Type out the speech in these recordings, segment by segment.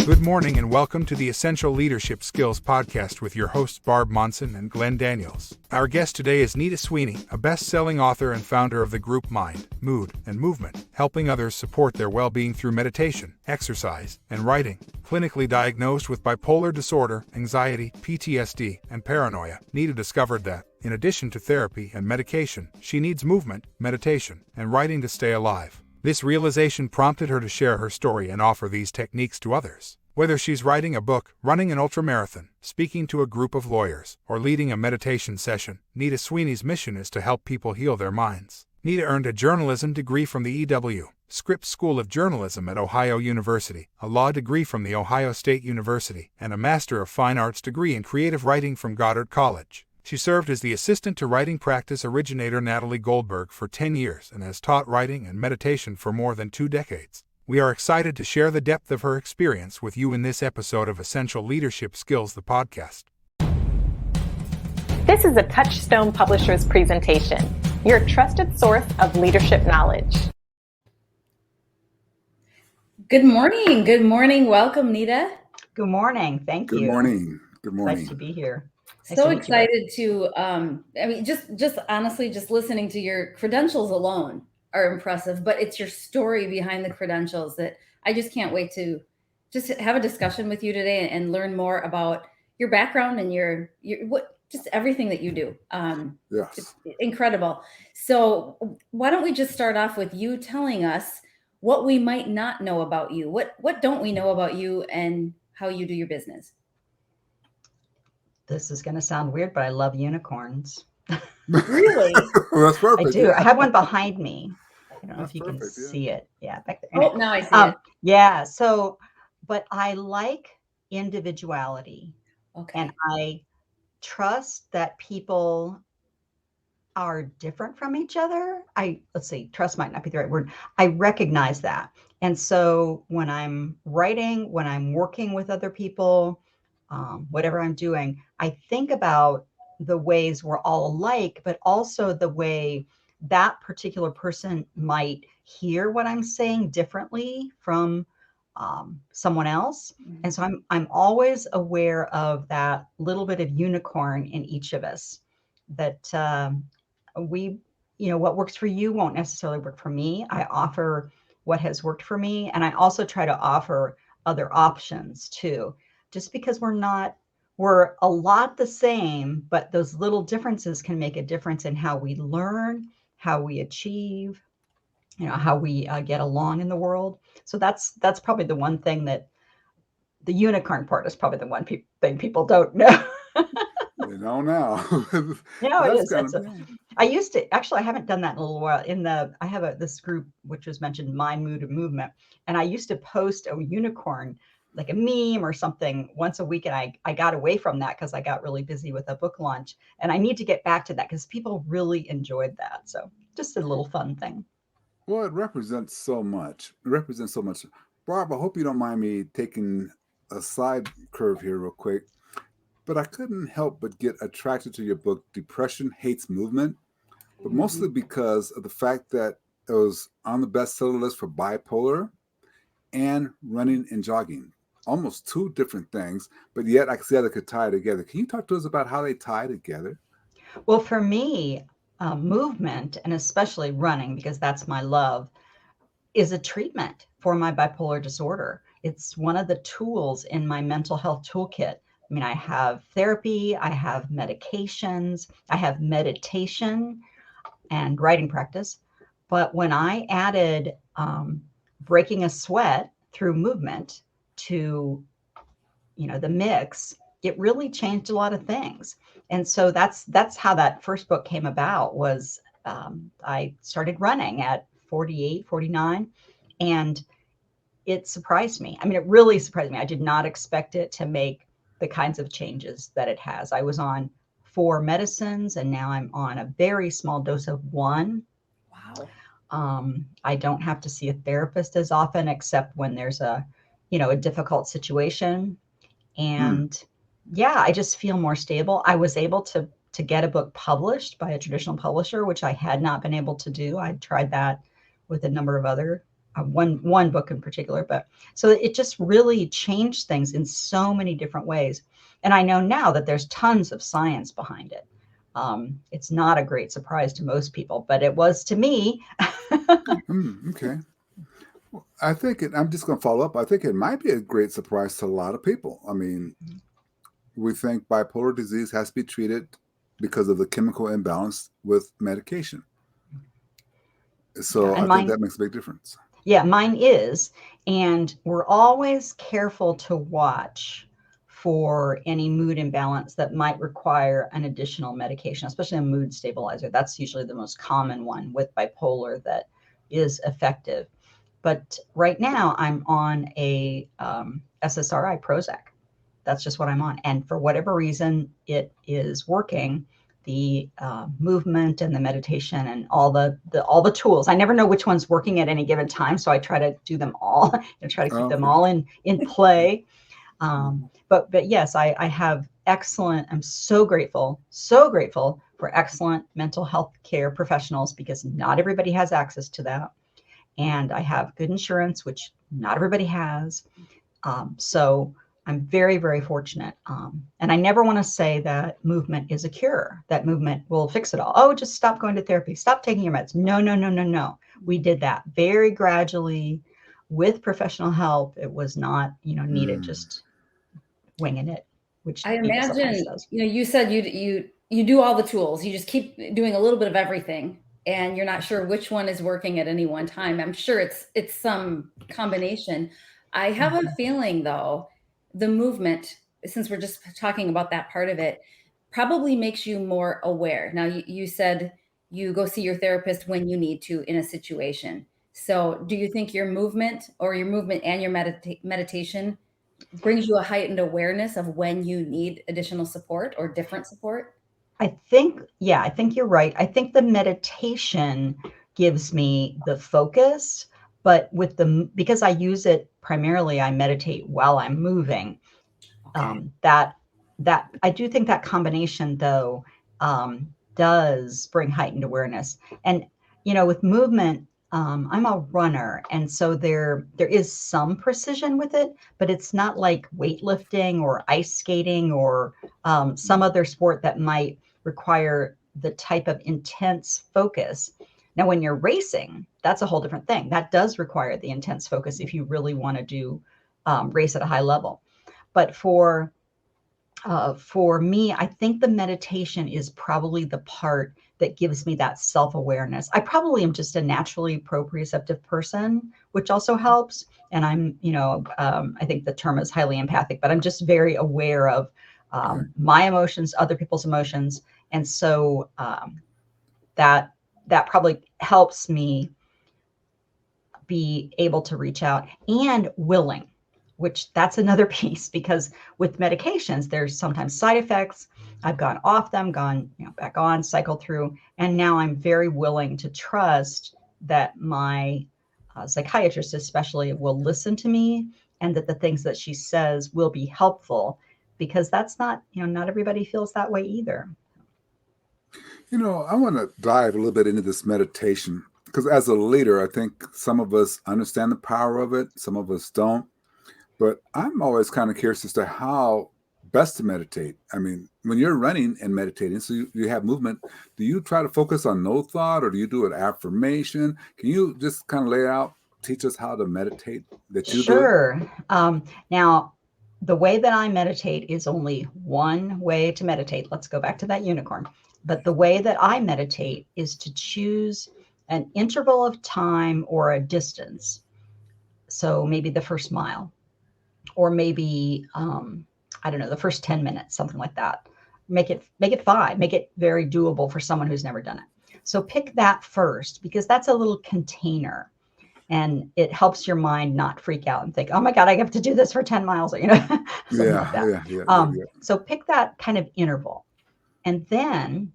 Good morning and welcome to the Essential Leadership Skills Podcast with your hosts Barb Monson and Glenn Daniels. Our guest today is Nita Sweeny, a best-selling author and founder of the group Mind, Mood, and Movement, helping others support their well-being through meditation, exercise, and writing. Clinically diagnosed with bipolar disorder, anxiety, PTSD, and paranoia, Nita discovered that, in addition to therapy and medication, she needs movement, meditation, and writing to stay alive. This realization prompted her to share her story and offer these techniques to others. Whether she's writing a book, running an ultramarathon, speaking to a group of lawyers, or leading a meditation session, Nita Sweeny's mission is to help people heal their minds. Nita earned a journalism degree from the E.W. Scripps School of Journalism at Ohio University, a law degree from the Ohio State University, and a Master of Fine Arts degree in creative writing from Goddard College. She served as the assistant to writing practice originator Natalie Goldberg for 10 years and has taught writing and meditation for more than 2 decades. We are excited to share the depth of her experience with you in this episode of Essential Leadership Skills, the podcast. This is a Touchstone Publishers presentation, your trusted source of leadership knowledge. Good morning. Good morning. Welcome, Nita. Good morning. Thank you. Good morning. Good morning. Nice to be here. So excited to, just honestly, just listening to your credentials alone are impressive, but it's your story behind the credentials that I just can't wait to just have a discussion with you today and learn more about your background and your just everything that you do. Yes. It's incredible. So why don't we just start off with you telling us what we might not know about you? What don't we know about you and how you do your business? This is going to sound weird, but I love unicorns. Really? That's perfect. I do. Yeah. I have one behind me. I don't know That's if you can perfect, yeah. see it. Yeah, back there. Oh, now I see it. Yeah. So, but I like individuality, Okay. and I trust that people are different from each other. Let's see, trust might not be the right word. I recognize that. And so when I'm writing, when I'm working with other people, whatever I'm doing, I think about the ways we're all alike, but also the way that particular person might hear what I'm saying differently from someone else. Mm-hmm. And so I'm always aware of that little bit of unicorn in each of us, that what works for you won't necessarily work for me. I offer what has worked for me. And I also try to offer other options too. Just because we're a lot the same, but those little differences can make a difference in how we learn, how we achieve, how we get along in the world. So that's probably the one thing, that the unicorn part is probably the one thing people don't know. They don't know. It is. I used to, actually, I haven't done that in a little while. I have this group, which was mentioned, Mind, Mood, and Movement. And I used to post a unicorn, like a meme or something, once a week. And I got away from that because I got really busy with a book launch. And I need to get back to that because people really enjoyed that. So just a little fun thing. Well, it represents so much. Barb, I hope you don't mind me taking a side curve here real quick. But I couldn't help but get attracted to your book, Depression Hates Movement, but mostly because of the fact that it was on the bestseller list for bipolar and running and jogging. Almost 2 different things, but yet I could see how they could tie together. Can you talk to us about how they tie together? Well, for me, movement, and especially running, because that's my love, is a treatment for my bipolar disorder. It's one of the tools in my mental health toolkit. I mean, I have therapy, I have medications, I have meditation and writing practice. But when I added breaking a sweat through movement to, the mix, it really changed a lot of things. And so that's how that first book came about. Was I started running at 48, 49, and it surprised me. I mean, it really surprised me. I did not expect it to make the kinds of changes that it has. I was on 4 medicines, and now I'm on a very small dose of 1. Wow. I don't have to see a therapist as often, except when there's a difficult situation. And I just feel more stable. I was able to get a book published by a traditional publisher, which I had not been able to do. I tried that with a number of other one book in particular, but so it just really changed things in so many different ways. And I know now that there's tons of science behind it. It's not a great surprise to most people, but it was to me. Okay. I think I'm just going to follow up. I think it might be a great surprise to a lot of people. I mean, we think bipolar disease has to be treated because of the chemical imbalance with medication. So And I think that makes a big difference. Yeah, mine is. And we're always careful to watch for any mood imbalance that might require an additional medication, especially a mood stabilizer. That's usually the most common one with bipolar that is effective. But right now I'm on a SSRI Prozac. That's just what I'm on. And for whatever reason, it is working. The movement and the meditation and all the tools. I never know which one's working at any given time, so I try to do them all and try to keep them all in play. But yes, I have excellent. I'm so grateful for excellent mental health care professionals, because not everybody has access to that, and I have good insurance, which not everybody has. So I'm very, very fortunate. And I never want to say that movement is a cure, that movement will fix it all. Oh, just stop going to therapy, stop taking your meds. No. We did that very gradually with professional help. It was not, Nita just winging it, which I Nita sometimes imagine, does. you said you do all the tools. You just keep doing a little bit of everything, and you're not sure which one is working at any one time. I'm sure it's some combination. I have a feeling, though, the movement, since we're just talking about that part of it, probably makes you more aware. Now, you said you go see your therapist when you need to in a situation. So do you think your movement and your meditation brings you a heightened awareness of when you need additional support or different support? I think you're right. I think the meditation gives me the focus, but because I use it primarily, I meditate while I'm moving. Okay. That I do think that combination, though, does bring heightened awareness. And with movement, I'm a runner, and so there is some precision with it, but it's not like weightlifting or ice skating or some other sport that might require the type of intense focus. Now, when you're racing, that's a whole different thing. That does require the intense focus if you really want to do race at a high level. But for me, I think the meditation is probably the part that gives me that self-awareness. I probably am just a naturally proprioceptive person, which also helps. And I'm, I think the term is highly empathic, but I'm just very aware of my emotions, other people's emotions. And so that probably helps me be able to reach out, and willing, which that's another piece, because with medications, there's sometimes side effects. I've gone off them, gone back on, cycled through, and now I'm very willing to trust that my psychiatrist especially will listen to me, and that the things that she says will be helpful, because that's not, not everybody feels that way either. I want to dive a little bit into this meditation, because as a leader, I think some of us understand the power of it, some of us don't. But I'm always kind of curious as to how best to meditate. I mean, when you're running and meditating, so you have movement, do you try to focus on no thought, or do you do an affirmation? Can you just kind of lay out, teach us how to meditate that you do? Sure. Now, the way that I meditate is only one way to meditate. Let's go back to that unicorn. But the way that I meditate is to choose an interval of time or a distance. So maybe the first mile, or maybe, I don't know, the first 10 minutes, something like that. Make it 5, make it very doable for someone who's never done it. So pick that first, because that's a little container, and it helps your mind not freak out and think, oh my God, I have to do this for 10 miles, something like that. Yeah. So pick that kind of interval, and then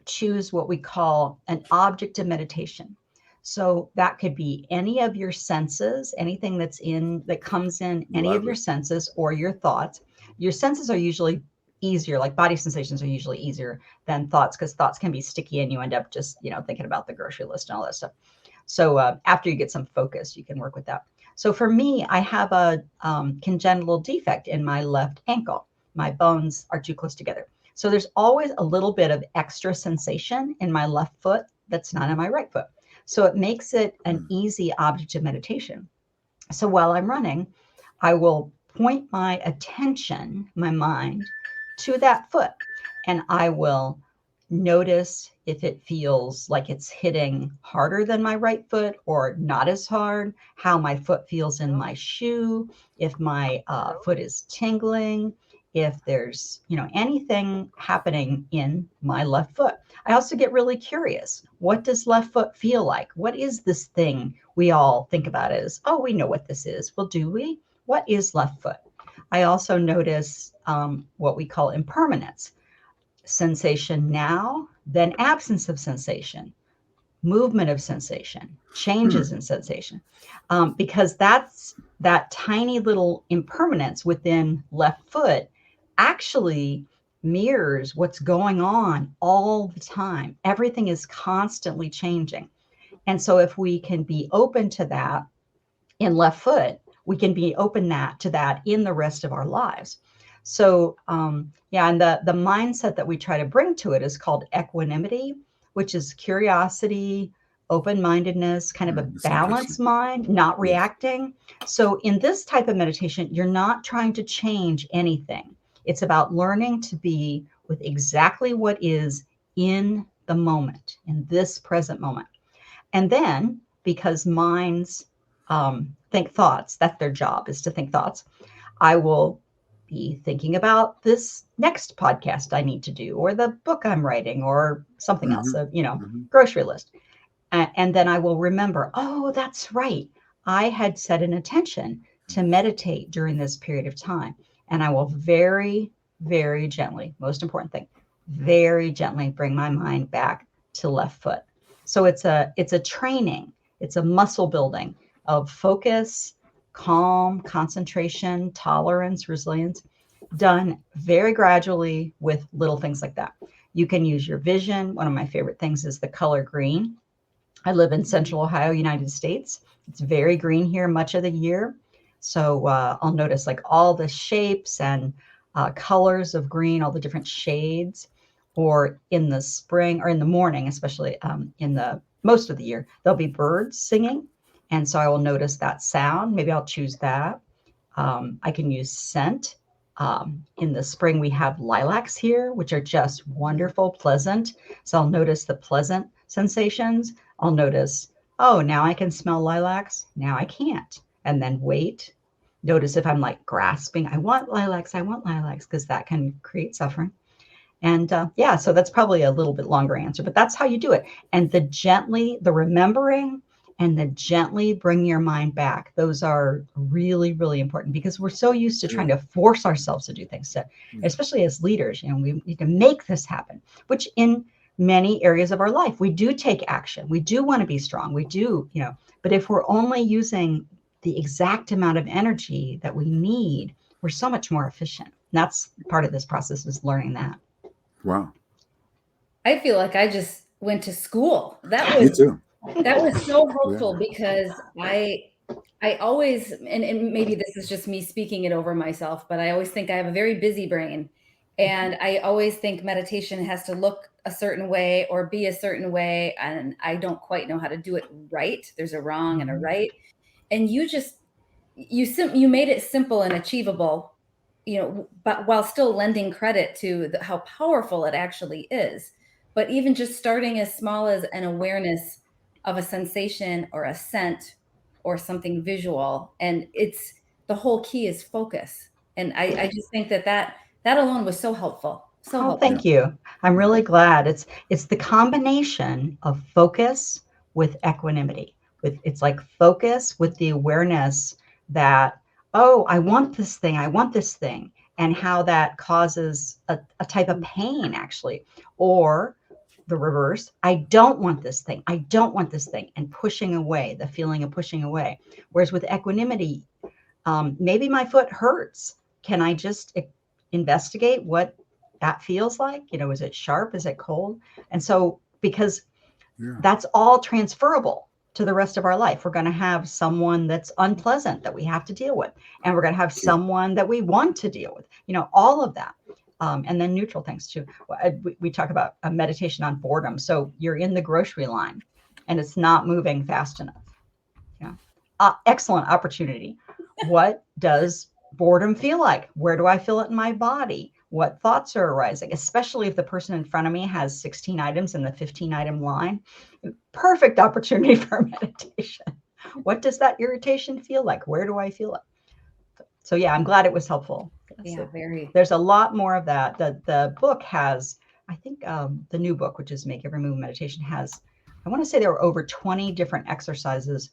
choose what we call an object of meditation. So that could be any of your senses, anything that comes in any of your senses, or your thoughts. Your senses are usually easier, like body sensations are usually easier than thoughts, because thoughts can be sticky and you end up just, thinking about the grocery list and all that stuff. So after you get some focus, you can work with that. So for me, I have a congenital defect in my left ankle. My bones are too close together. So there's always a little bit of extra sensation in my left foot that's not in my right foot. So it makes it an easy object of meditation. So while I'm running, I will point my attention, my mind, to that foot, and I will notice if it feels like it's hitting harder than my right foot or not as hard, how my foot feels in my shoe, if my foot is tingling, if there's, anything happening in my left foot. I also get really curious. What does left foot feel like? What is this thing we all think about as, oh, we know what this is. Well, do we? What is left foot? I also notice what we call impermanence. Sensation now, then absence of sensation, movement of sensation, changes in sensation, because that's that tiny little impermanence within left foot actually mirrors what's going on all the time. Everything is constantly changing. And so if we can be open to that in left foot, we can be open to that in the rest of our lives. So and the mindset that we try to bring to it is called equanimity, which is curiosity, open-mindedness, kind of a balanced mind, not reacting. So in this type of meditation, you're not trying to change anything. It's about learning to be with exactly what is in the moment, in this present moment. And then, because minds think thoughts, that's their job, is to think thoughts, I will be thinking about this next podcast I need to do, or the book I'm writing, or something else, grocery list. And then I will remember, oh, that's right. I had set an intention to meditate during this period of time. And I will very, very gently, most important thing, very gently bring my mind back to left foot. So it's a training, it's a muscle building of focus, calm, concentration, tolerance, resilience, done very gradually with little things like that. You can use your vision. One of my favorite things is the color green. I live in Central Ohio, United States. It's very green here much of the year. So I'll notice like all the shapes and colors of green, all the different shades. Or in the spring or in the morning, especially in the most of the year, there'll be birds singing. And so I will notice that sound. Maybe I'll choose that. I can use scent. In the spring, we have lilacs here, which are just wonderful, pleasant. So I'll notice the pleasant sensations. I'll notice, oh, now I can smell lilacs. Now I can't. And then wait. Notice if I'm like grasping, I want lilacs, because that can create suffering. And so that's probably a little bit longer answer, but that's how you do it. And the remembering and the gently bring your mind back. Those are really, really important because we're so used to trying to force ourselves to do things, especially as leaders, we need to make this happen, which in many areas of our life, we do take action. We do want to be strong. We do, but if we're only using the exact amount of energy that we need, we're so much more efficient. And that's part of this process, is learning that. Wow. I feel like I just went to school. That Me was too. that was so helpful because I always, and maybe this is just me speaking it over myself, but I always think I have a very busy brain. And I always think meditation has to look a certain way or be a certain way. And I don't quite know how to do it right. There's a wrong and a right. And you made it simple and achievable, but while still lending credit to how powerful it actually is. But even just starting as small as an awareness of a sensation or a scent or something visual. And the whole key is focus. And I just think that alone was so helpful. So helpful. Thank you. I'm really glad. It's the combination of focus with equanimity. It's like focus with the awareness that, oh, I want this thing, and how that causes a type of pain, actually, or the reverse. I don't want this thing, and pushing away, the feeling of pushing away. Whereas with equanimity, maybe my foot hurts. Can I just investigate what that feels like? Is it sharp? Is it cold? And so, because that's all transferable. to the rest of our life. We're going to have someone that's unpleasant that we have to deal with, and we're going to have someone that we want to deal with, all of that. And then neutral things too. We talk about a meditation on boredom. So you're in the grocery line and it's not moving fast enough. Excellent opportunity. What does boredom feel like? Where do I feel it in my body? What thoughts are arising? Especially if the person in front of me has 16 items in the 15-item line. Perfect opportunity for meditation. What does that irritation feel like? Where do I feel it? So yeah, I'm glad it was helpful. Yeah, very. There's a lot more of that. The book has, I think the new book, which is Make Every Move Meditation, has, I want to say there were over 20 different exercises.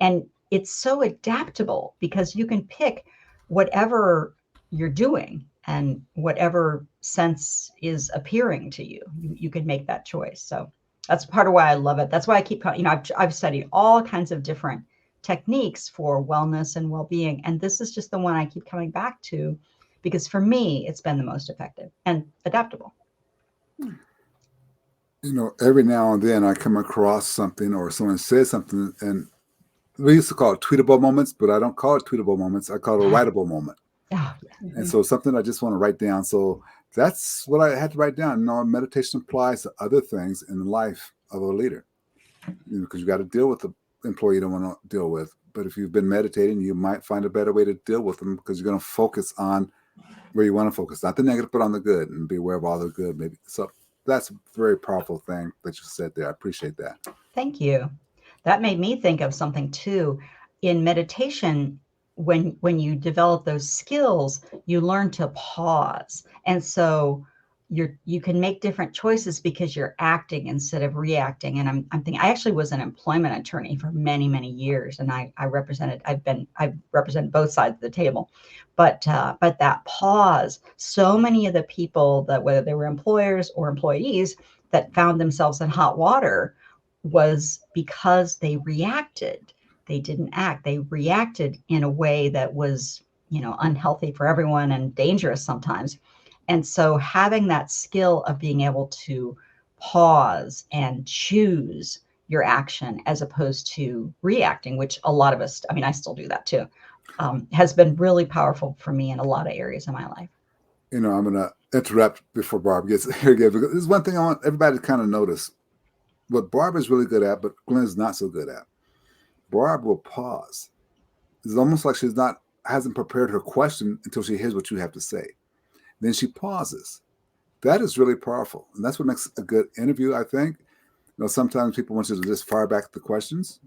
And it's so adaptable because you can pick whatever you're doing and whatever sense is appearing to you. You can make that choice. So that's part of why I love it. That's why I keep, I've studied all kinds of different techniques for wellness and well-being. And this is just the one I keep coming back to because for me, it's been the most effective and adaptable. Every now and then I come across something or someone says something, and we used to call it tweetable moments, but I don't call it tweetable moments. I call it a writable moment. Oh, yeah. And so something I just want to write down. So that's what I had to write down. Meditation applies to other things in the life of a leader, because you got to deal with the employee you don't want to deal with. But if you've been meditating, you might find a better way to deal with them because you're going to focus on where you want to focus, not the negative, but on the good, and be aware of all the good. Maybe so. That's a very powerful thing that you said there. I appreciate that. Thank you. That made me think of something too. In meditation, when you develop those skills, you learn to pause. And so you can make different choices because you're acting instead of reacting. And I'm thinking, I actually was an employment attorney for many, many years. And I've represented both sides of the table. But that pause, so many of the people that, whether they were employers or employees, that found themselves in hot water was because they reacted. They didn't act. They reacted in a way that was, unhealthy for everyone and dangerous sometimes. And so having that skill of being able to pause and choose your action as opposed to reacting, which a lot of us, I still do that too, has been really powerful for me in a lot of areas of my life. I'm going to interrupt before Barb gets here again, because there's one thing I want everybody to kind of notice. What Barb is really good at, but Glenn's not so good at. Barb will pause. It's almost like hasn't prepared her question until she hears what you have to say. Then she pauses. That is really powerful. And that's what makes a good interview, I think. Sometimes people want you to just fire back the questions,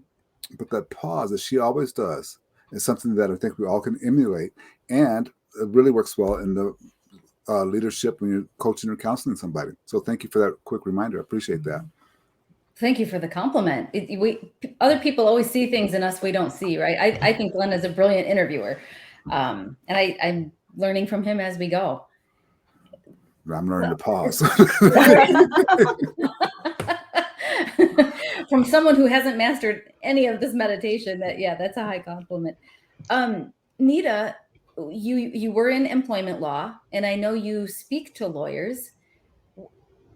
but that pause that she always does is something that I think we all can emulate. And it really works well in the leadership when you're coaching or counseling somebody. So thank you for that quick reminder. I appreciate that. Thank you for the compliment. Other people always see things in us we don't see, right? I think Glenn is a brilliant interviewer. And I'm learning from him as we go. I'm learning to pause. From someone who hasn't mastered any of this meditation, that's a high compliment. Nita, you were in employment law, and I know you speak to lawyers.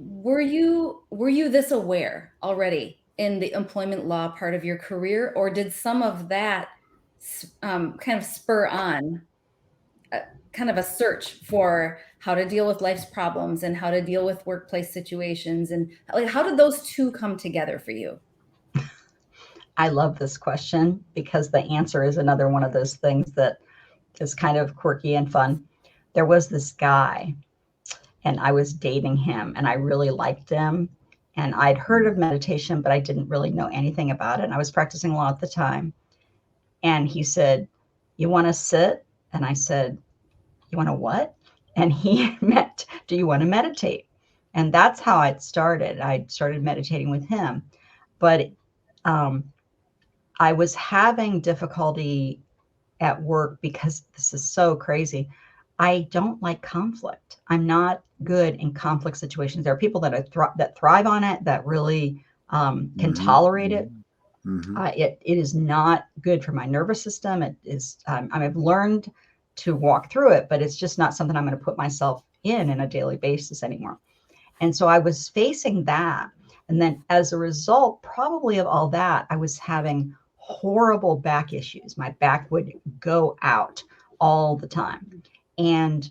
Were you this aware already in the employment law part of your career, or did some of that kind of spur on kind of a search for how to deal with life's problems and how to deal with workplace situations? And how did those two come together for you? I love this question because the answer is another one of those things that is kind of quirky and fun. There was this guy, and I was dating him, and I really liked him. And I'd heard of meditation, but I didn't really know anything about it. And I was practicing law at the time. And he said, "You want to sit?" And I said, "You want to what?" And he meant, "Do you want to meditate?" And that's how it started. I started meditating with him. But I was having difficulty at work because this is so crazy. I don't like conflict. I'm not good in conflict situations. There are people that thrive on it, that really can tolerate it. Mm-hmm. It is not good for my nervous system. It is. I've learned to walk through it, but it's just not something I'm going to put myself in a daily basis anymore. And so I was facing that. And then as a result, probably of all that, I was having horrible back issues. My back would go out all the time. And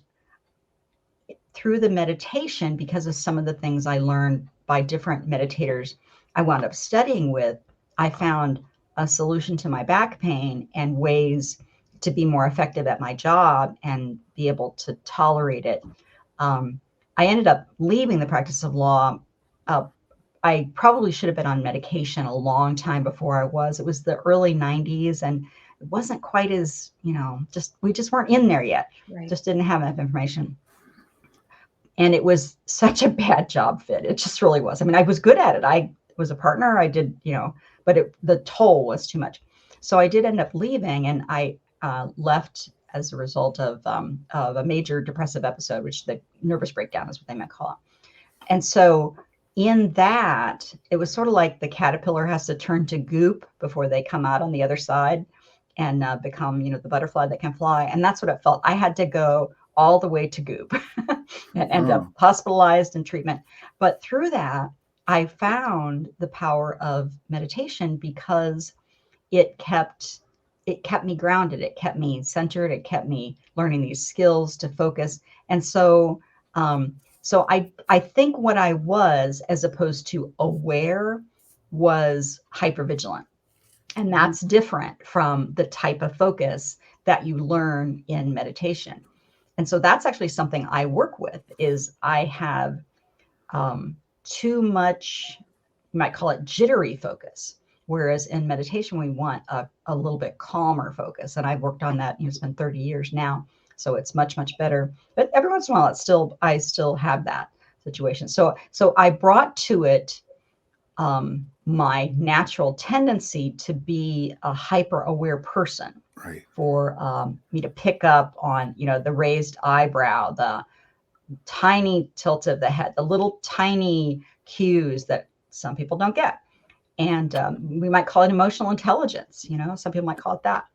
through the meditation, because of some of the things I learned by different meditators I wound up studying with, I found a solution to my back pain and ways to be more effective at my job and be able to tolerate it. I ended up leaving the practice of law. I probably should have been on medication a long time before I was. It was the early 90s, and it wasn't quite as, we just weren't in there yet. Right. Just didn't have enough information. And it was such a bad job fit. It just really was. I mean, I was good at it. I was a partner. I did, but the toll was too much. So I did end up leaving, and I left as a result of a major depressive episode, which the nervous breakdown is what they might call it. And so in that, it was sort of like the caterpillar has to turn to goop before they come out on the other side and become, the butterfly that can fly. And that's what it felt. I had to go all the way to goop and end up hospitalized in treatment. But through that, I found the power of meditation because it kept me grounded. It kept me centered. It kept me learning these skills to focus. And so, I think what I was, as opposed to aware, was hypervigilant. And that's different from the type of focus that you learn in meditation. And so that's actually something I work with, is I have too much, you might call it jittery focus. Whereas in meditation, we want a little bit calmer focus. And I've worked on that, it's been 30 years now. So it's much, much better. But every once in a while, I still have that situation. So I brought to it my natural tendency to be a hyper aware person. Right. For me to pick up on, the raised eyebrow, the tiny tilt of the head, the little tiny cues that some people don't get. And we might call it emotional intelligence. Some people might call it that.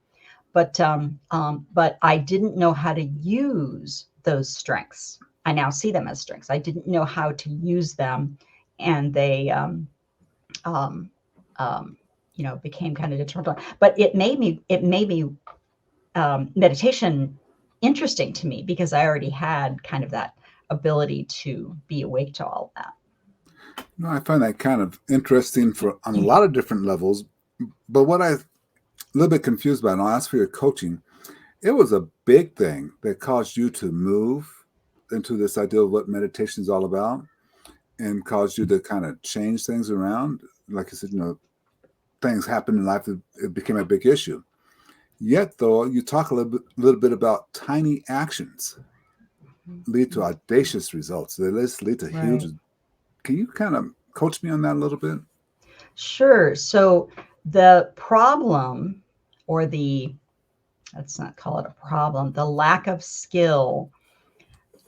But I didn't know how to use those strengths. I now see them as strengths. I didn't know how to use them, and they became kind of detrimental. But it made me meditation interesting to me, because I already had kind of that ability to be awake to all of that. I find that kind of interesting on a lot of different levels. But what I'm a little bit confused about, and I'll ask for your coaching, it was a big thing that caused you to move into this idea of what meditation is all about, and caused you to kind of change things around. Like I said, things happened in life, it became a big issue. Yet, though, you talk a little bit about tiny actions lead to audacious results. They lead to huge. Can you kind of coach me on that a little bit? Sure. So the problem, or let's not call it a problem, the lack of skill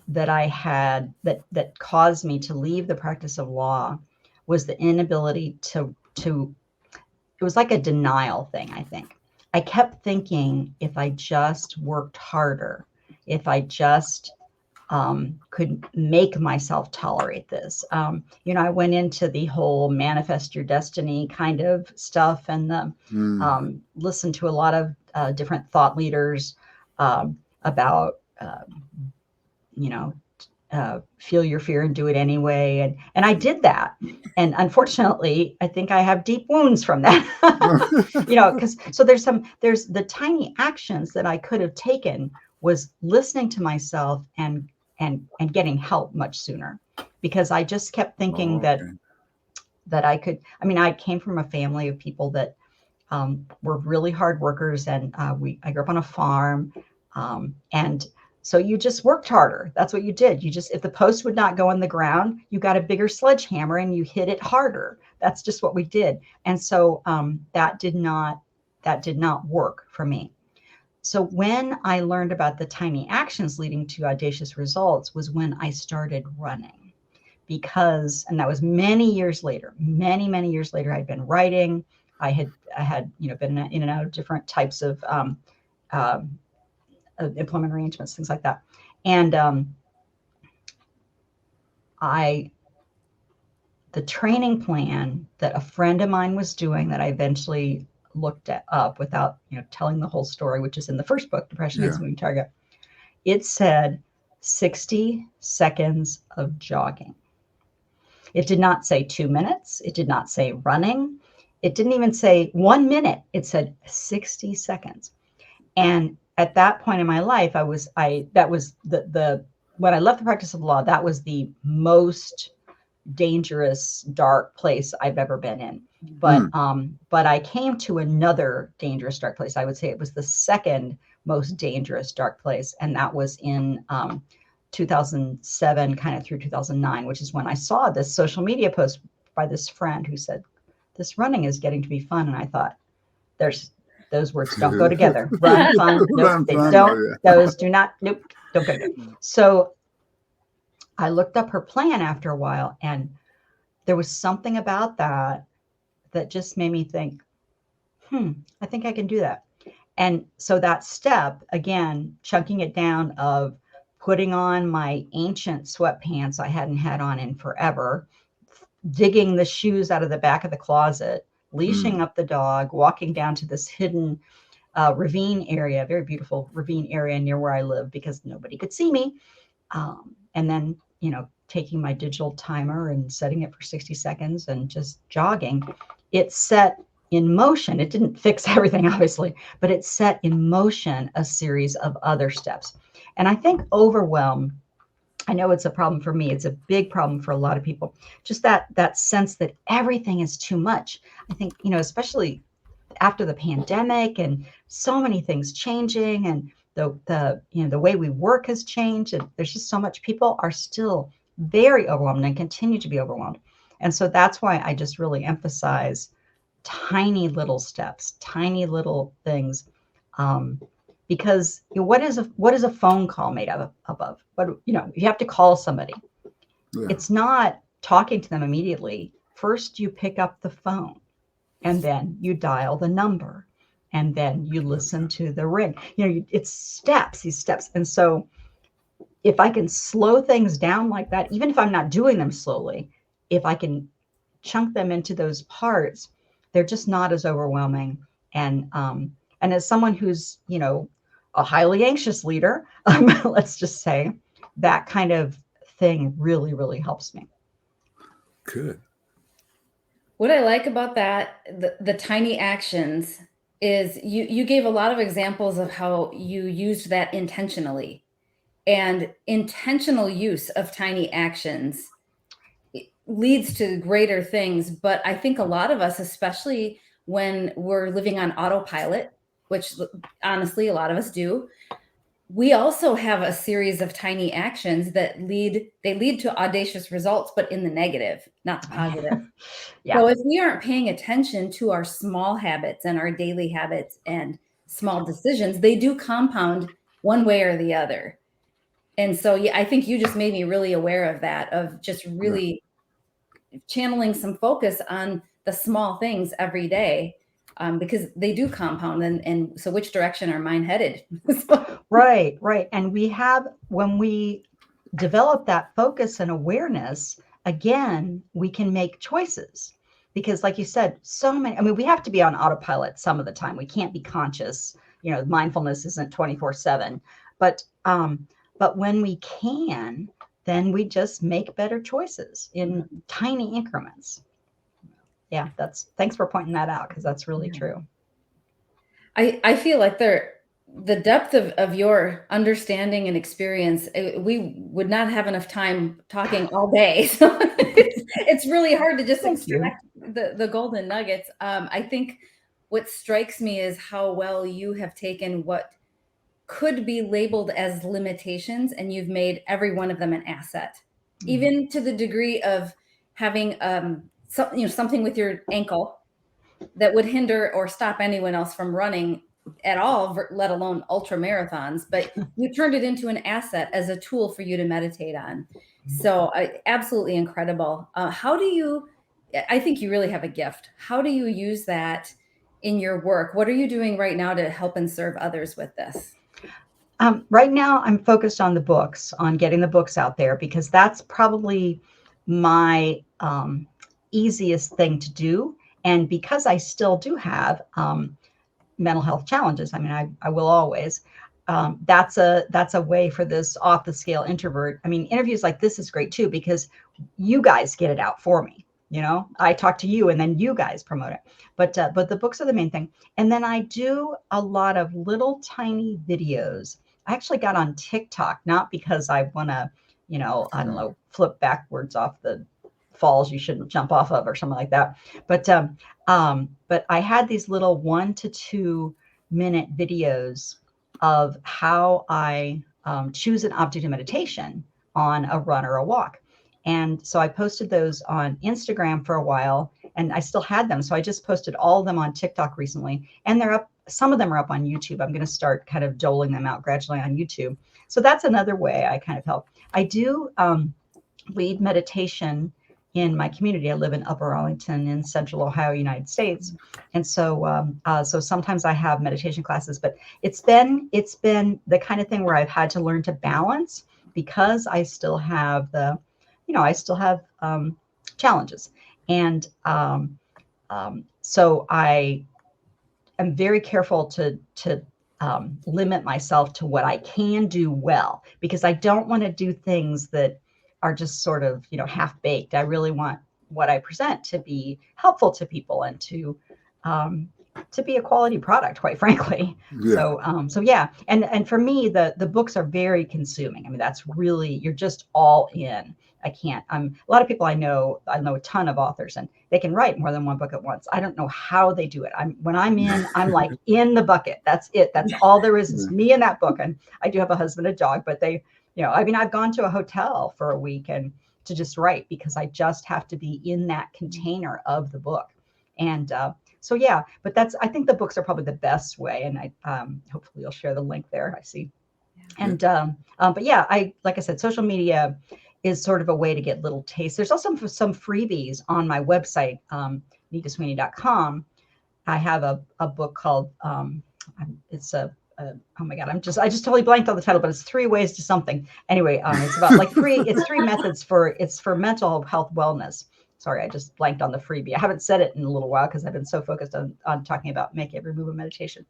that I had that caused me to leave the practice of law was the inability to it was like a denial thing, I think. I kept thinking, if I just worked harder, if I just could make myself tolerate this. I went into the whole manifest your destiny kind of stuff, and listened to a lot of different thought leaders about, feel your fear and do it anyway. And I did that. And unfortunately, I think I have deep wounds from that, so there's the tiny actions that I could have taken, was listening to myself and getting help much sooner, because I just kept thinking that I could. I came from a family of people that were really hard workers, and I grew up on a farm, and so you just worked harder. That's what you did. If the post would not go on the ground, you got a bigger sledgehammer and you hit it harder. That's just what we did. And so that did not work for me. So when I learned about the tiny actions leading to audacious results was when I started running, and that was many years later, many years later. I'd been writing. I had been in and out of different types of employment arrangements, things like that. And the training plan that a friend of mine was doing that I eventually looked up without, telling the whole story, which is in the first book, Depression is a Moving Target. It said 60 seconds of jogging. It did not say 2 minutes. It did not say running. It didn't even say 1 minute. It said 60 seconds. And at that point in my life, that was when I left the practice of law, that was the most dangerous, dark place I've ever been in. But I came to another dangerous, dark place. I would say it was the second most dangerous, dark place. And that was in 2007, kind of through 2009, which is when I saw this social media post by this friend who said, this running is getting to be fun. And I thought, those words don't go together. Run, fun, nope, they don't. Those do not, nope, don't go together. So I looked up her plan after a while, and there was something about that just made me think, I think I can do that. And so that step, again, chunking it down of putting on my ancient sweatpants I hadn't had on in forever, digging the shoes out of the back of the closet, leashing up the dog, walking down to this hidden ravine area, very beautiful ravine area near where I live because nobody could see me. And then, taking my digital timer and setting it for 60 seconds and just jogging, it set in motion. It didn't fix everything, obviously, but it set in motion a series of other steps. And I think overwhelm, I know it's a problem for me. It's a big problem for a lot of people. Just that sense that everything is too much. I think, especially after the pandemic and so many things changing, and the way we work has changed, and there's just so much. People are still very overwhelmed and continue to be overwhelmed. And so that's why I just really emphasize tiny little steps, tiny little things. Because what is a phone call made of? But you have to call somebody. Yeah. It's not talking to them immediately. First, you pick up the phone, and then you dial the number, and then you listen to the ring. It's these steps. And so if I can slow things down like that, even if I'm not doing them slowly, if I can chunk them into those parts, they're just not as overwhelming. And as someone who's, a highly anxious leader, let's just say, that kind of thing really, really helps me. Good. What I like about that, the tiny actions, is you gave a lot of examples of how you used that intentionally. And intentional use of tiny actions leads to greater things. But I think a lot of us, especially when we're living on autopilot, which honestly, a lot of us do, we also have a series of tiny actions that lead to audacious results, but in the negative, not the positive. Yeah. So if we aren't paying attention to our small habits and our daily habits and small decisions, they do compound one way or the other. And so, yeah, I think you just made me really aware of that, of just really channeling some focus on the small things every day, because they do compound. And so which direction are mine headed? Right. And when we develop that focus and awareness, again, we can make choices. Because like you said, we have to be on autopilot some of the time. We can't be conscious. Mindfulness isn't 24/7. But when we can, then we just make better choices in tiny increments. Yeah, thanks for pointing that out, because that's really true. I feel like the depth of your understanding and experience, we would not have enough time talking all day. So it's really hard to just extract the golden nuggets. I think what strikes me is how well you have taken what could be labeled as limitations, and you've made every one of them an asset, even to the degree of having something with your ankle that would hinder or stop anyone else from running at all, let alone ultra marathons. But you turned it into an asset as a tool for you to meditate on. So absolutely incredible. I think you really have a gift. How do you use that in your work? What are you doing right now to help and serve others with this? Right now, I'm focused on the books, on getting the books out there, because that's probably my easiest thing to do. And because I still do have mental health challenges, I mean, I will always, that's a way for this off the scale introvert. I mean, interviews like this is great too, because you guys get it out for me. You know, I talk to you and then you guys promote it. But the books are the main thing. And then I do a lot of little tiny videos. I actually got on TikTok, not because I want to, you know, I don't know, flip backwards off the falls you shouldn't jump off of or something like that. But I had these little 1 to 2 minute videos of how I choose an object of meditation on a run or a walk. And so I posted those on Instagram for a while, and I still had them. So I just posted all of them on TikTok recently, and they're up. Some of them are up on YouTube. I'm going to start kind of doling them out gradually on YouTube. So that's another way I kind of help. I do lead meditation in my community. I live in Upper Arlington in Central Ohio, United States. And so so sometimes I have meditation classes, but it's been the kind of thing where I've had to learn to balance, because I still have challenges. And so I am very careful to limit myself to what I can do well, because I don't want to do things that are just sort of, you know, half baked. I really want what I present to be helpful to people and to be a quality product, quite frankly. Yeah. So yeah. And for me, the books are very consuming. I mean, that's really, you're just all in. I can't, a lot of people I know a ton of authors, and they can write more than one book at once. I don't know how they do it. When I'm in, I'm like in the bucket. That's it. That's all there is me in that book. And I do have a husband, a dog, but they, you know, I mean, I've gone to a hotel for a week and to just write, because I just have to be in that container of the book. And so, yeah, but I think the books are probably the best way. And I hopefully you'll share the link there. I see. And, but yeah, like I said, social media is sort of a way to get little tastes. There's also some freebies on my website, nitasweeny.com. I have a book called, it's oh my God, I just totally blanked on the title, but it's 3 Ways to Something. Anyway, it's about like it's 3 methods for mental health wellness. Sorry, I just blanked on the freebie. I haven't said it in a little while because I've been so focused on talking about Make Every Move a Meditation.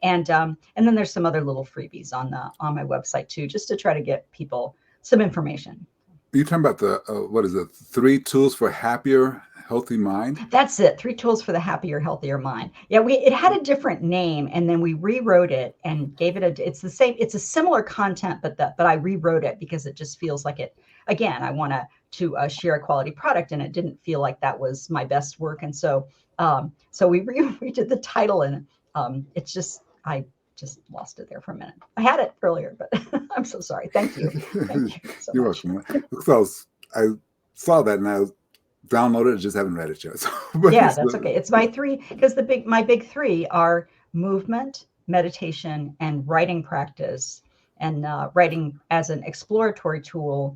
And then there's some other little freebies on my website too, just to try to get people some information. You're talking about the, what is it, 3 tools for happier, healthy mind? That's it. 3 tools for the happier, healthier mind. Yeah, it had a different name, and then we rewrote it and gave it it's the same, it's a similar content, but I rewrote it because it just feels like it, again, I want to share a quality product, and it didn't feel like that was my best work. And so, so we redid the title, and it's just, I just lost it there for a minute. I had it earlier, but I'm so sorry. Thank you. Thank you so You're much. welcome. Because I saw that and I downloaded it, just haven't read it yet. So, yeah, that's okay. It's my 3, because my big 3 are movement, meditation, and writing practice, and writing as an exploratory tool,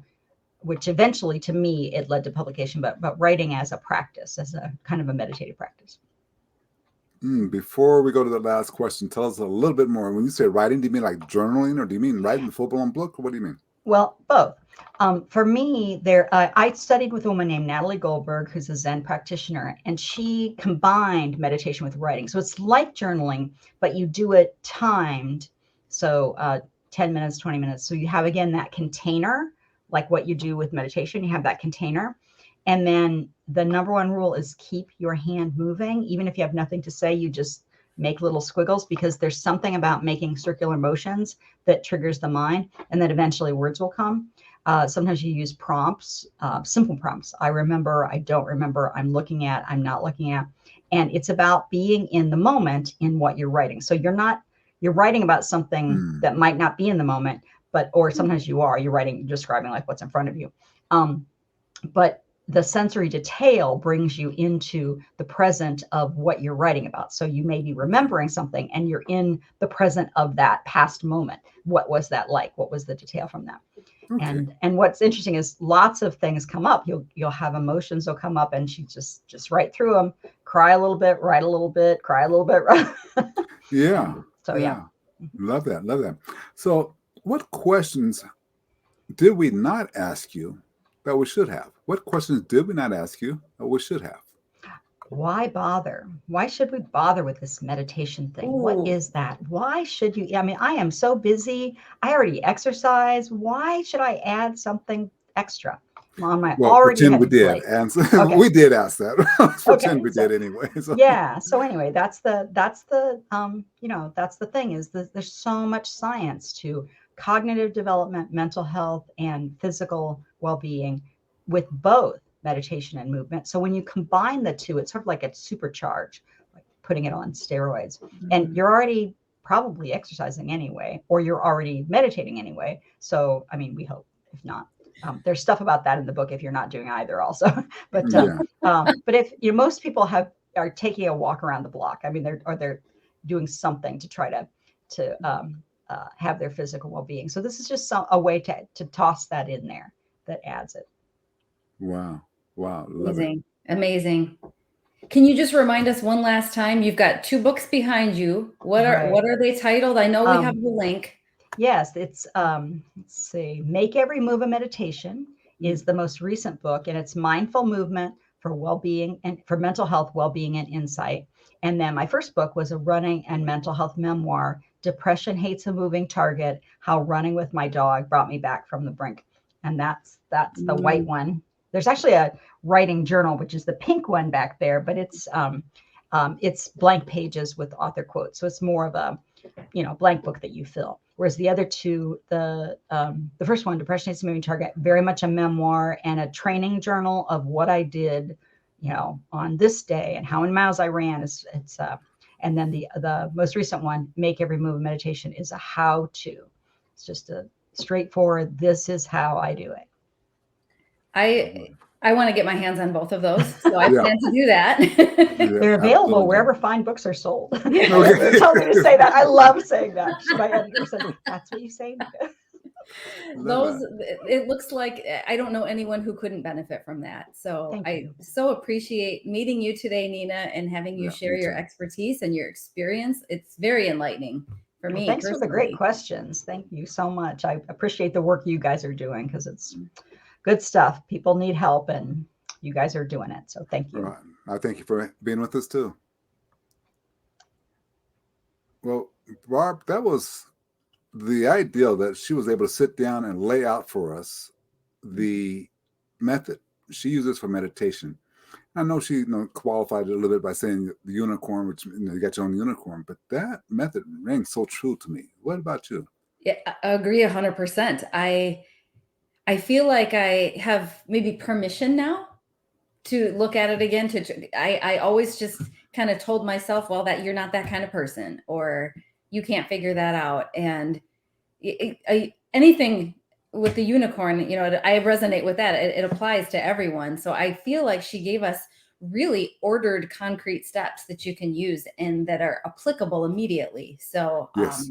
which eventually, to me, it led to publication, but writing as a practice, as a kind of a meditative practice. Before we go to the last question, tell us a little bit more. When you say writing, do you mean like journaling, or do you mean writing a full-blown book, or what do you mean? Well, both. For me, I studied with a woman named Natalie Goldberg, who's a Zen practitioner, and she combined meditation with writing. So it's like journaling, but you do it timed. So 10 minutes, 20 minutes. So you have, again, that container, like what you do with meditation, you have that container. And then the number 1 rule is keep your hand moving. Even if you have nothing to say, you just make little squiggles, because there's something about making circular motions that triggers the mind, and then eventually words will come. Sometimes you use prompts, simple prompts. I remember, I don't remember, I'm looking at, I'm not looking at. And it's about being in the moment in what you're writing. So you're writing about something that might not be in the moment, or sometimes you're writing, describing like what's in front of you. But the sensory detail brings you into the present of what you're writing about. So you may be remembering something and you're in the present of that past moment. What was that like? What was the detail from that? Okay. And what's interesting is lots of things come up. You'll have emotions will come up, and she just write through them, cry a little bit, write a little bit, cry a little bit. Yeah. So yeah. Love that. Love that. So what questions did we not ask you that we should have? What questions did we not ask you that we should have? Why bother? Why should we bother with this meditation thing? What Ooh. is that? Why should you? I mean, I am so busy. I already exercise. Why should I add something extra on my Well, already pretend we heavy did plate? answer. Okay. We did ask that. Let's Okay. pretend we did anyway. So. Yeah. So anyway, that's the that's the thing is that there's so much science to cognitive development, mental health, and physical well-being with both meditation and movement. So when you combine the two, it's sort of like a supercharge, like putting it on steroids. And you're already probably exercising anyway, or you're already meditating anyway. So I mean, we hope. If not, there's stuff about that in the book if you're not doing either also. But if most people are taking a walk around the block. I mean, they're doing something to try to have their physical well-being. So this is just a way to toss that in there that adds it. Wow. Love Amazing. Amazing. Can you just remind us one last time? You've got 2 books behind you. What are they titled? I know we have the link. Yes, it's let's see. Make Every Move a Meditation is the most recent book, and it's mindful movement for well-being and for mental health, well-being, and insight. And then my first book was a running and mental health memoir, Depression Hates a Moving Target: How Running with My Dog Brought Me Back from the Brink. And that's the white one. There's actually a writing journal, which is the pink one back there, but it's blank pages with author quotes. So it's more of a, blank book that you fill. Whereas the other two, the first one, Depression Hates a Moving Target, very much a memoir and a training journal of what I did, on this day and how many miles I ran. And then the most recent one, Make Every Move a Meditation, is a how-to. It's just a straightforward, this is how I do it. I want to get my hands on both of those, so I plan to do that. They're available wherever fine books are sold. They're telling me to say that. I love saying that. My editor said, "That's what you say." It looks like I don't know anyone who couldn't benefit from that. So I so appreciate meeting you today, Nina, and having you share your expertise and your experience. It's very enlightening for me. Thanks for the great questions. Thank you so much. I appreciate the work you guys are doing because it's good stuff. People need help, and you guys are doing it. So thank you. Right. I thank you for being with us too. Well, Barb, that was the ideal that she was able to sit down and lay out for us the method she uses for meditation. I know she qualified it a little bit by saying the unicorn, which you got your own unicorn, but that method rings so true to me. What about you? Yeah, I agree 100%. I feel like I have maybe permission now to look at it again. I always just kind of told myself, well, that you're not that kind of person, or you can't figure that out. And anything with the unicorn, I resonate with that. It applies to everyone. So I feel like she gave us really ordered, concrete steps that you can use and that are applicable immediately. So yes,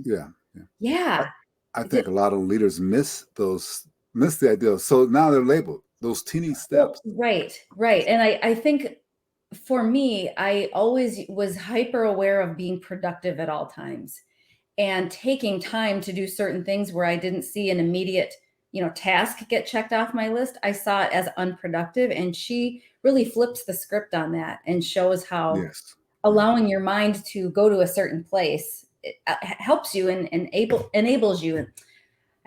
yeah. I think a lot of leaders miss the idea. So now they're labeled those teeny steps. Right. And I think for me, I always was hyper aware of being productive at all times and taking time to do certain things where I didn't see an immediate, task get checked off my list. I saw it as unproductive. And she really flips the script on that and shows how allowing your mind to go to a certain place helps you and enables you.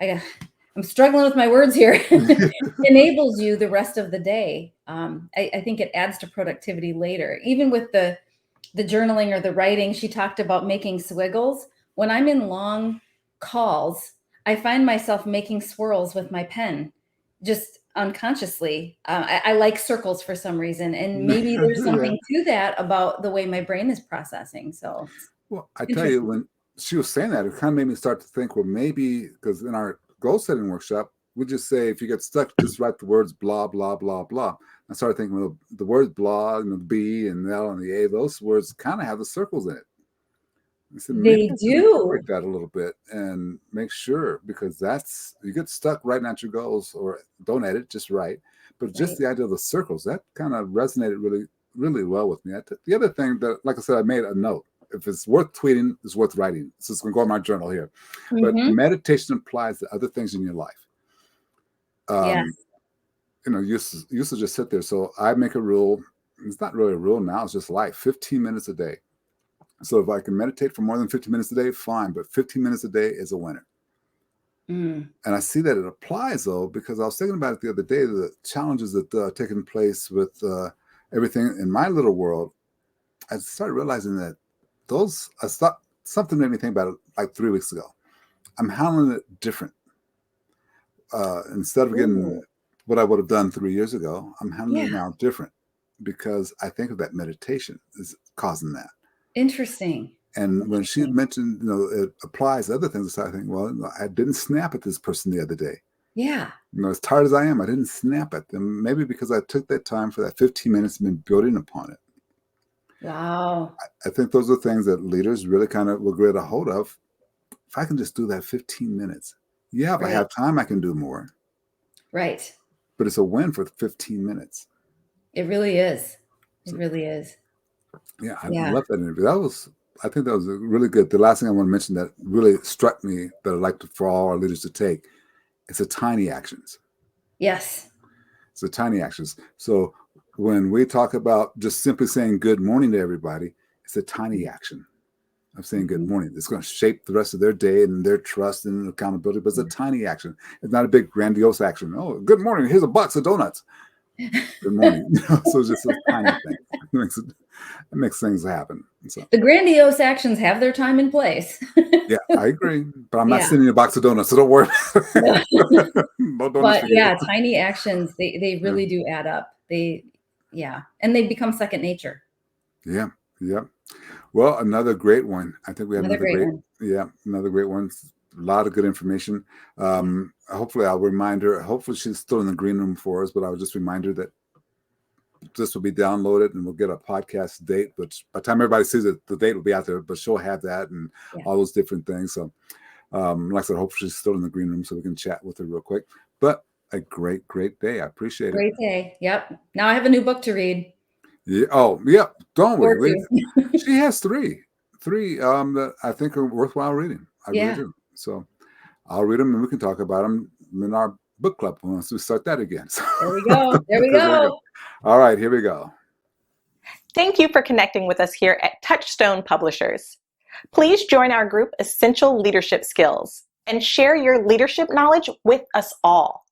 I'm struggling with my words here. Enables you the rest of the day. I think it adds to productivity later. Even with the journaling or the writing, she talked about making swiggles. When I'm in long calls, I find myself making swirls with my pen, just unconsciously. I like circles for some reason, and maybe there's something to that about the way my brain is processing. So, well, I tell you, when she was saying that, it kind of made me start to think, well, maybe because in our goal setting workshop, we just say, if you get stuck, just write the words blah, blah, blah, blah. I started thinking, well, the words blah and the B and the L and the A, those words kind of have the circles in it. I said, they do. Break that a little bit and make sure, because you get stuck writing out your goals, or don't edit, just write. But just the idea of the circles, that kind of resonated really, really well with me. The other thing that, like I said, I made a note. If it's worth tweeting, it's worth writing. So it's going to go in my journal here. But meditation applies to other things in your life. Yes. used to just sit there. So I make a rule. It's not really a rule now. It's just life. 15 minutes a day. So if I can meditate for more than 15 minutes a day, fine. But 15 minutes a day is a winner. Mm. And I see that it applies, though, because I was thinking about it the other day, the challenges that are taking place with everything in my little world. I started realizing that something made me think about it like 3 weeks ago. I'm handling it different. Instead of getting what I would have done 3 years ago, I'm handling it now different because I think of that meditation is causing that. Interesting. And when she mentioned, it applies to other things, I think, well, I didn't snap at this person the other day. Yeah. As tired as I am, I didn't snap at them. Maybe because I took that time for that 15 minutes and been building upon it. Wow. I think those are things that leaders really kind of will get a hold of. If I can just do that 15 minutes. Yeah, if I have time, I can do more. Right. But it's a win for 15 minutes. It really is. It really is. Yeah, I love that interview. I think that was really good. The last thing I want to mention that really struck me that I'd like for all our leaders to take, it's the tiny actions. Yes. It's the tiny actions. So when we talk about just simply saying good morning to everybody, it's a tiny action of saying good morning. It's going to shape the rest of their day and their trust and accountability, but it's a tiny action. It's not a big grandiose action. Oh, good morning. Here's a box of donuts. Good morning. So it's just a tiny thing. It makes things happen. So, the grandiose actions have their time and place. Yeah, I agree. But I'm not sending a box of donuts, so don't worry. No donuts. But tiny actions, they really do add up. And they become second nature. Yeah. Well, another great one. I think we have another great one. Yeah, another great one. A lot of good information. Hopefully I'll remind her. Hopefully she's still in the green room for us, but I'll just remind her that this will be downloaded and we'll get a podcast date. But by the time everybody sees it, the date will be out there, but she'll have that and all those different things. So like I said, hopefully she's still in the green room so we can chat with her real quick. But a great day. I appreciate it. Great day. Yep. Now I have a new book to read. Yeah. Oh, yeah. Don't worry. She has three that I think are worthwhile reading. I really do. So I'll read them and we can talk about them in our book club once we start that again. So, there we go. There we go. All right, here we go. Thank you for connecting with us here at Touchstone Publishers. Please join our group Essential Leadership Skills and share your leadership knowledge with us all.